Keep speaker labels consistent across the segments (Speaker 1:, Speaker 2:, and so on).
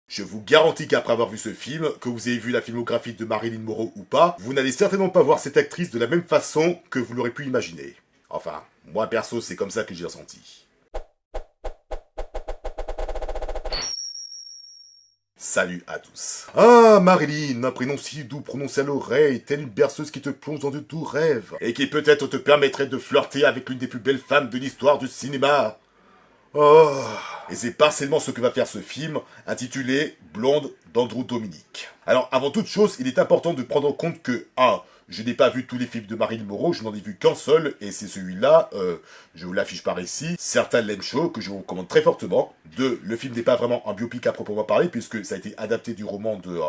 Speaker 1: Je vous garantis qu'après avoir vu ce film, que vous ayez vu la filmographie de Marilyn Monroe ou pas, vous n'allez certainement pas voir cette actrice de la même façon que vous l'aurez pu imaginer. Enfin, moi perso, c'est comme ça que j'ai ressenti. Salut à tous. Ah, Marilyn, un prénom si doux prononcé à l'oreille, telle une berceuse qui te plonge dans de doux rêves, et qui peut-être te permettrait de flirter avec l'une des plus belles femmes de l'histoire du cinéma. Oh. Et c'est partiellement ce que va faire ce film, intitulé Blonde d'Andrew Dominic. Alors, avant toute chose, il est important de prendre en compte que 1. Je n'ai pas vu tous les films de Marilyn Monroe, je n'en ai vu qu'un seul, et c'est celui-là, je vous l'affiche par ici, Certain Lame Show, que je vous recommande très fortement. 2. Le film n'est pas vraiment un biopic à proprement parler, puisque ça a été adapté du roman de,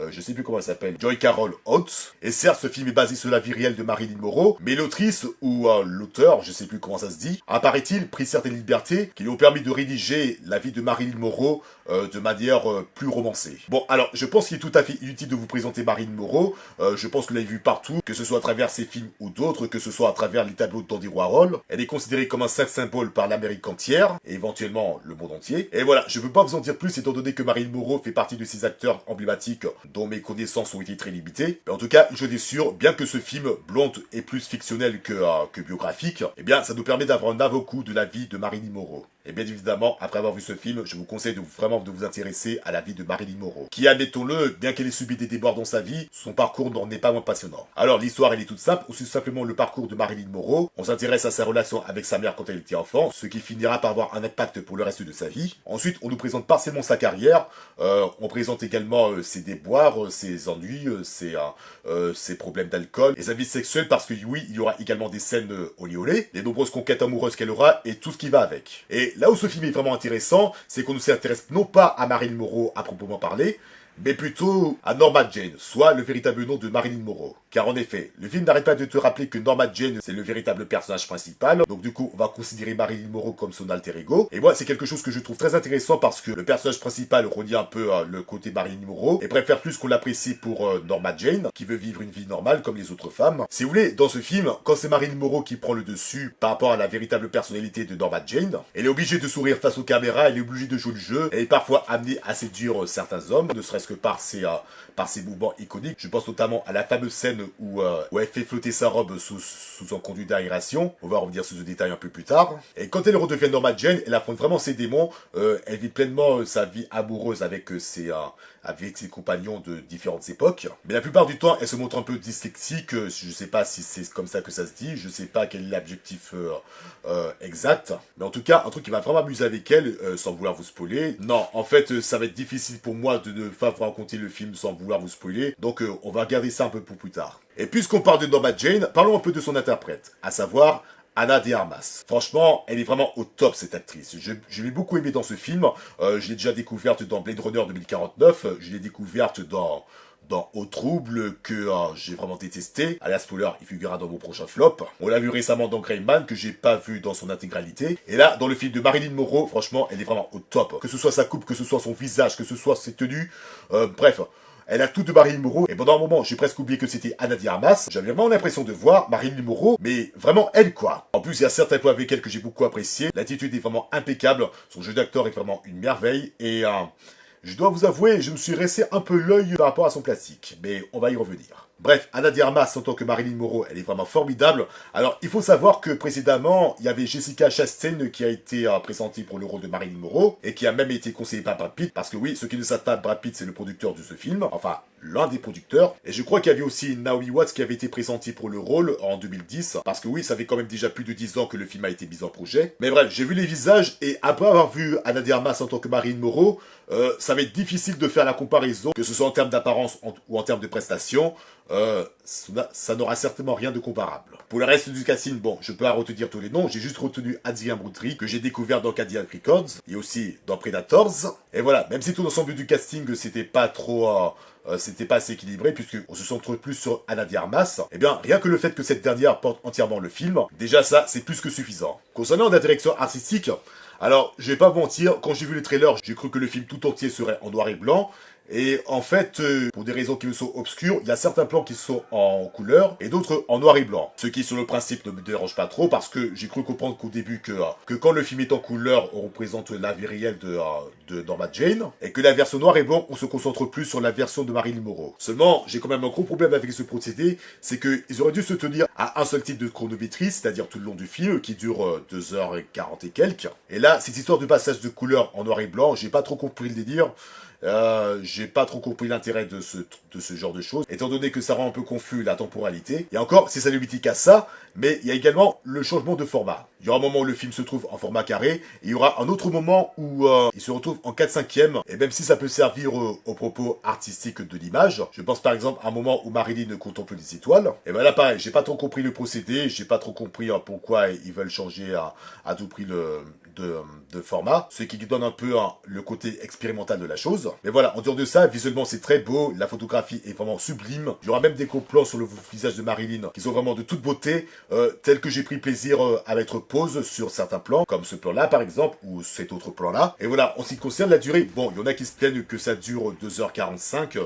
Speaker 1: je sais plus comment elle s'appelle, Joy Carol Oates. Et certes, ce film est basé sur la vie réelle de Marilyn Monroe, mais l'autrice, ou l'auteur, je sais plus comment ça se dit, a, paraît-il, pris certaines libertés qui lui ont permis de rédiger la vie de Marilyn Monroe de manière plus romancée. Bon, alors, je pense qu'il est tout à fait inutile de vous présenter Marilyn Monroe, je pense que vous l'avez vu partout, que ce soit à travers ses films ou d'autres, que ce soit à travers les tableaux d'Andy Warhol. Elle est considérée comme un saint symbole par l'Amérique entière, et éventuellement le monde entier. Et voilà, je ne veux pas vous en dire plus, étant donné que Marilyn Monroe fait partie de ces acteurs emblématiques dont mes connaissances ont été très limitées. Mais en tout cas, je suis sûr, bien que ce film, Blonde, est plus fictionnel que biographique, eh bien, ça nous permet d'avoir un avant-goût de la vie de Marilyn Monroe. Et bien évidemment, après avoir vu ce film, je vous conseille vraiment de vous intéresser à la vie de Marilyn Monroe, qui, admettons-le, bien qu'elle ait subi des débords dans sa vie, son parcours n'en est pas moins passionnant. Alors, l'histoire, elle est toute simple, ou c'est simplement le parcours de Marilyn Monroe. On s'intéresse à sa relation avec sa mère quand elle était enfant, ce qui finira par avoir un impact pour le reste de sa vie. Ensuite, on nous présente partiellement sa carrière, on présente également ses déboires, ses ennuis, ses problèmes d'alcool, et sa vie sexuelle, parce que oui, il y aura également des scènes olé olé, les nombreuses conquêtes amoureuses qu'elle aura, et tout ce qui va avec. Et là où ce film est vraiment intéressant, c'est qu'on ne s'intéresse non pas à Marilyn Monroe à proprement parler, mais plutôt à Norma Jane, soit le véritable nom de Marilyn Monroe. Car en effet, le film n'arrête pas de te rappeler que Norma Jane, c'est le véritable personnage principal, donc du coup, on va considérer Marilyn Monroe comme son alter ego. Et moi, c'est quelque chose que je trouve très intéressant parce que le personnage principal renie un peu le côté Marilyn Monroe, et préfère plus qu'on l'apprécie pour Norma Jane, qui veut vivre une vie normale comme les autres femmes. Si vous voulez, dans ce film, quand c'est Marilyn Monroe qui prend le dessus par rapport à la véritable personnalité de Norma Jane, elle est obligée de sourire face aux caméras, elle est obligée de jouer le jeu, elle est parfois amenée à séduire certains hommes, ne serait-ce que par ses mouvements iconiques. Je pense notamment à la fameuse scène où elle fait flotter sa robe sous un conduit d'aération. On va revenir sur ce détail un peu plus tard. Et quand elle redevient Norma Jane, elle affronte vraiment ses démons. Elle vit pleinement sa vie amoureuse avec ses compagnons de différentes époques. Mais la plupart du temps, elle se montre un peu dyslexique. Je sais pas si c'est comme ça que ça se dit. Je sais pas quel est l'objectif exact. Mais en tout cas, un truc qui m'a vraiment amusé avec elle, sans vouloir vous spoiler. Non, en fait, ça va être difficile pour moi de ne pas vous raconter le film sans vouloir vous spoiler. Donc, on va garder ça un peu pour plus tard. Et puisqu'on parle de Norma Jane, parlons un peu de son interprète, à savoir Ana de Armas. Franchement, elle est vraiment au top, cette actrice. Je l'ai beaucoup aimée dans ce film. Je l'ai déjà découverte dans Blade Runner 2049. Je l'ai découverte dans Au Trouble, que j'ai vraiment détesté. Alias spoiler, il figurera dans mon prochain flop. On l'a vu récemment dans Grey Man, que j'ai pas vu dans son intégralité. Et là, dans le film de Marilyn Monroe, franchement, elle est vraiment au top. Que ce soit sa coupe, que ce soit son visage, que ce soit ses tenues, bref. Elle a tout de Marilyn Monroe, et pendant un moment, j'ai presque oublié que c'était Ana de Armas. J'avais vraiment l'impression de voir Marilyn Monroe, mais vraiment elle, quoi. En plus, il y a certains points avec elle que j'ai beaucoup apprécié. L'attitude est vraiment impeccable, son jeu d'acteur est vraiment une merveille, et je dois vous avouer, je me suis resté un peu l'œil par rapport à son plastique, mais on va y revenir. Bref, Ana de Armas, en tant que Marilyn Monroe, elle est vraiment formidable. Alors, il faut savoir que précédemment, il y avait Jessica Chastain qui a été présentée pour le rôle de Marilyn Monroe, et qui a même été conseillée par Brad Pitt, parce que oui, ceux qui ne savent pas, Brad Pitt, c'est le producteur de ce film, enfin, l'un des producteurs. Et je crois qu'il y avait aussi Naomi Watts qui avait été présentée pour le rôle en 2010, parce que oui, ça fait quand même déjà plus de 10 ans que le film a été mis en projet. Mais bref, j'ai vu les visages, et après avoir vu Ana de Armas en tant que Marilyn Monroe, ça va être difficile de faire la comparaison, que ce soit en termes d'apparence ou en termes de prestations. Ça n'aura certainement rien de comparable. Pour le reste du casting, bon, je peux pas retenir tous les noms, j'ai juste retenu Adrien Brody, que j'ai découvert dans Cadillac Records, et aussi dans Predators. Et voilà, même si tout l'ensemble du casting, c'était pas trop... c'était pas assez équilibré, puisqu'on se centre plus sur Ana de Armas, eh bien, rien que le fait que cette dernière porte entièrement le film, déjà ça, c'est plus que suffisant. Concernant la direction artistique, alors, je vais pas vous mentir, quand j'ai vu le trailer, j'ai cru que le film tout entier serait en noir et blanc, Et en fait, pour des raisons qui me sont obscures, il y a certains plans qui sont en couleur et d'autres en noir et blanc. Ce qui, sur le principe, ne me dérange pas trop parce que j'ai cru comprendre qu'au début que quand le film est en couleur, on représente la vie réelle de Norma Jane et que la version noir et blanc, on se concentre plus sur la version de Marilyn Monroe. Seulement, j'ai quand même un gros problème avec ce procédé, c'est qu'ils auraient dû se tenir à un seul type de chronométrie, c'est-à-dire tout le long du film, qui dure 2h40 et quelques. Et là, cette histoire de passage de couleur en noir et blanc, j'ai pas trop compris le délire. J'ai pas trop compris l'intérêt de ce genre de choses, étant donné que ça rend un peu confus la temporalité. Et encore, c'est ça limite à ça, mais il y a également le changement de format. Il y aura un moment où le film se trouve en format carré, et il y aura un autre moment où il se retrouve en 4/5, et même si ça peut servir aux propos artistiques de l'image, je pense par exemple à un moment où Marilyn contemple les étoiles, et ben là pareil, j'ai pas trop compris le procédé, j'ai pas trop compris pourquoi ils veulent changer à tout prix de format, ce qui donne un peu le côté expérimental de la chose. Mais voilà, en dehors de ça, visuellement c'est très beau, la photographie est vraiment sublime. Il y aura même des gros plans sur le visage de Marilyn qui sont vraiment de toute beauté, tels que j'ai pris plaisir à mettre pause sur certains plans, comme ce plan-là par exemple, ou cet autre plan-là. Et voilà, en ce qui concerne la durée, bon, il y en a qui se plaignent que ça dure 2h45,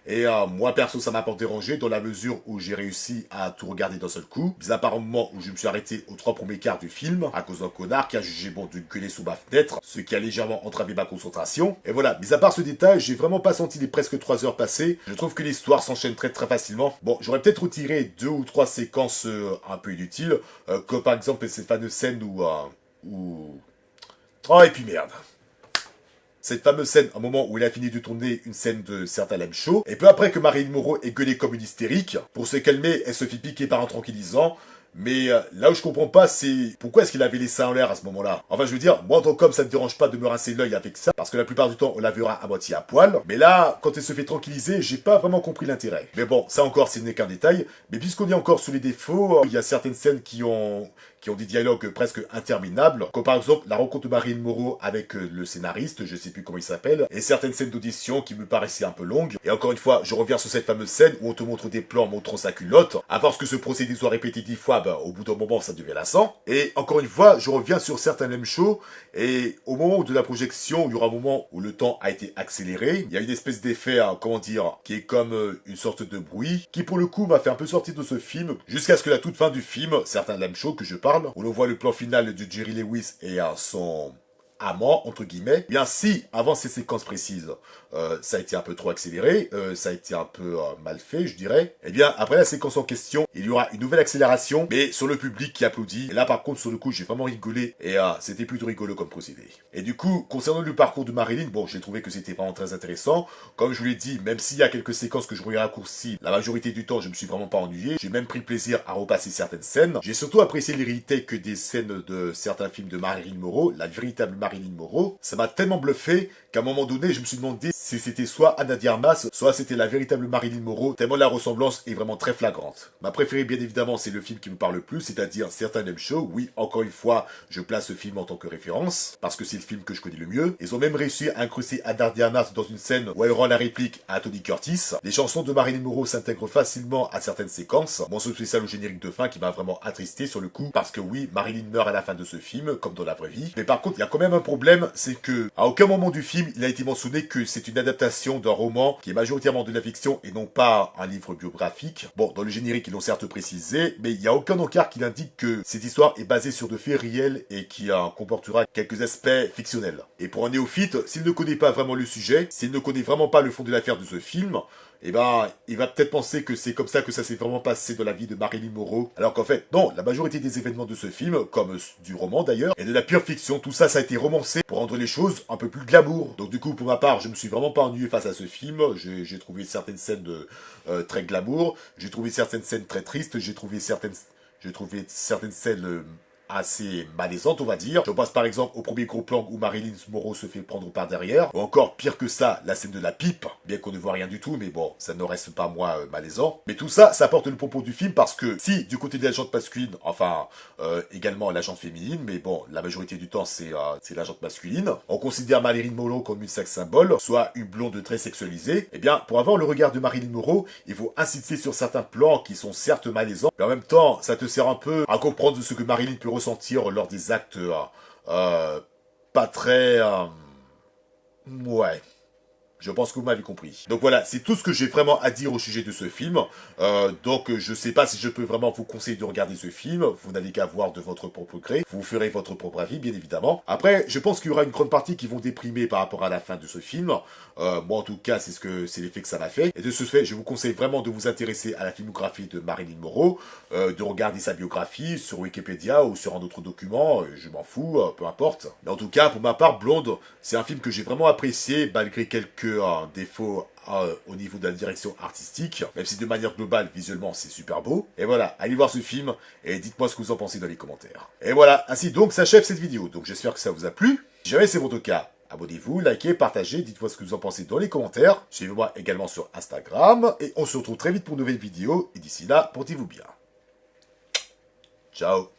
Speaker 1: et moi perso ça m'a pas dérangé dans la mesure où j'ai réussi à tout regarder d'un seul coup, mis à part un moment où je me suis arrêté aux 3 premiers quarts du film à cause d'un connard qui a jugé bon de gueuler sous ma fenêtre, ce qui a légèrement entravé ma concentration. Et voilà, mis à part ce détail, j'ai vraiment pas senti les presque 3 heures passées. Je trouve que l'histoire s'enchaîne très très facilement. Bon, j'aurais peut-être retiré 2 ou 3 séquences un peu inutiles, comme par exemple cette fameuse scène où... Oh et puis merde. Cette fameuse scène, un moment où il a fini de tourner une scène de Certain Lame Show, et peu après que Marilyn Monroe est gueulée comme une hystérique, pour se calmer, elle se fait piquer par un tranquillisant. Mais là où je comprends pas, c'est pourquoi est-ce qu'il avait les seins en l'air à ce moment-là. Enfin, je veux dire, moi en tant qu'homme, ça me dérange pas de me rincer l'œil avec ça, parce que la plupart du temps, on la verra à moitié à poil. Mais là, quand elle se fait tranquilliser, j'ai pas vraiment compris l'intérêt. Mais bon, ça encore, ce n'est qu'un détail. Mais puisqu'on est encore sous les défauts, il y a certaines scènes qui ont des dialogues presque interminables, comme par exemple la rencontre de Marilyn Monroe avec le scénariste, je sais plus comment il s'appelle, et certaines scènes d'audition qui me paraissaient un peu longues. Et encore une fois, je reviens sur cette fameuse scène où on te montre des plans montrant sa culotte. À force que ce procédé soit répété 10 fois, ben, au bout d'un moment, ça devient lassant. Et encore une fois, je reviens sur certains mêmes shows, et au moment de la projection, il y aura un moment où le temps a été accéléré. Il y a une espèce d'effet, comment dire, qui est comme une sorte de bruit, qui pour le coup m'a fait un peu sortir de ce film, jusqu'à ce que la toute fin du film, certains mêmes shows que je parle, où l'on voit le plan final de Jerry Lewis et son amant, entre guillemets, bien si, avant ces séquences précises, ça a été un peu trop accéléré, ça a été un peu mal fait, je dirais, et bien, après la séquence en question, il y aura une nouvelle accélération, mais sur le public qui applaudit. Et là, par contre, sur le coup, j'ai vraiment rigolé, et c'était plutôt rigolo comme procédé. Et du coup, concernant le parcours de Marilyn, bon, j'ai trouvé que c'était vraiment très intéressant. Comme je vous l'ai dit, même s'il y a quelques séquences que je voulais raccourcir, la majorité du temps, je me suis vraiment pas ennuyé. J'ai même pris plaisir à repasser certaines scènes. J'ai surtout apprécié les retakes des scènes de certains films de Marilyn Monroe, la véritable Marilyn Monroe. Ça m'a tellement bluffé qu'à un moment donné, je me suis demandé si c'était soit Ana de Armas, soit c'était la véritable Marilyn Monroe, tellement la ressemblance est vraiment très flagrante. Ma préférée, bien évidemment, c'est le film qui me parle le plus, c'est-à-dire Certain Name Show. Oui, encore une fois, je place ce film en tant que référence, parce que c'est le film que je connais le mieux. Ils ont même réussi à incruster Ana de Armas dans une scène où elle rend la réplique à Tony Curtis. Les chansons de Marilyn Monroe s'intègrent facilement à certaines séquences. Mention spéciale au générique de fin qui m'a vraiment attristé sur le coup, parce que oui, Marilyn meurt à la fin de ce film, comme dans la vraie vie. Mais par contre, il y a quand même un problème, c'est que à aucun moment du film, il a été mentionné que c'est une adaptation d'un roman qui est majoritairement de la fiction et non pas un livre biographique. Bon, dans le générique, ils l'ont certes précisé, mais il n'y a aucun encart qui indique que cette histoire est basée sur de faits réels et qui comportera quelques aspects fictionnels. Et pour un néophyte, s'il ne connaît pas vraiment le sujet, s'il ne connaît vraiment pas le fond de l'affaire de ce film, eh ben, il va peut-être penser que c'est comme ça que ça s'est vraiment passé dans la vie de Marilyn Monroe. Alors qu'en fait, non, la majorité des événements de ce film, comme du roman d'ailleurs, et de la pure fiction, tout ça, ça a été romancé pour rendre les choses un peu plus glamour. Donc du coup, pour ma part, je me suis vraiment pas ennuyé face à ce film. J'ai trouvé certaines scènes très glamour, j'ai trouvé certaines scènes très tristes, j'ai trouvé certaines scènes assez malaisante, on va dire. Je pense par exemple au premier gros plan où Marilyn Monroe se fait prendre par derrière, ou encore pire que ça, la scène de la pipe, bien qu'on ne voit rien du tout, mais bon, ça ne reste pas moi malaisant. Mais tout ça, ça apporte le propos du film parce que si du côté de l'agente masculine, enfin également l'agente féminine, mais bon, la majorité du temps c'est l'agente masculine, on considère Marilyn Monroe comme une sex symbole, soit une blonde très sexualisée, eh bien pour avoir le regard de Marilyn Monroe, il faut insister sur certains plans qui sont certes malaisants, mais en même temps, ça te sert un peu à comprendre ce que Marilyn peut ressentir lors des actes pas très... ouais, Je pense que vous m'avez compris. Donc voilà, c'est tout ce que j'ai vraiment à dire au sujet de ce film. Donc je sais pas si je peux vraiment vous conseiller de regarder ce film. Vous n'avez qu'à voir de votre propre gré. Vous ferez votre propre avis, bien évidemment. Après, je pense qu'il y aura une grande partie qui vont déprimer par rapport à la fin de ce film. Moi, en tout cas, c'est l'effet que ça m'a fait. Et de ce fait, je vous conseille vraiment de vous intéresser à la filmographie de Marilyn Monroe, de regarder sa biographie sur Wikipédia ou sur un autre document. Je m'en fous, peu importe. Mais en tout cas, pour ma part, Blonde, c'est un film que j'ai vraiment apprécié, malgré quelques défauts au niveau de la direction artistique, même si de manière globale, visuellement, c'est super beau. Et voilà, allez voir ce film et dites-moi ce que vous en pensez dans les commentaires. Et voilà, ainsi donc s'achève cette vidéo. Donc j'espère que ça vous a plu. Si jamais c'est votre cas, abonnez-vous, likez, partagez, dites-moi ce que vous en pensez dans les commentaires. Suivez-moi également sur Instagram et on se retrouve très vite pour une nouvelle vidéo. Et d'ici là, portez-vous bien. Ciao.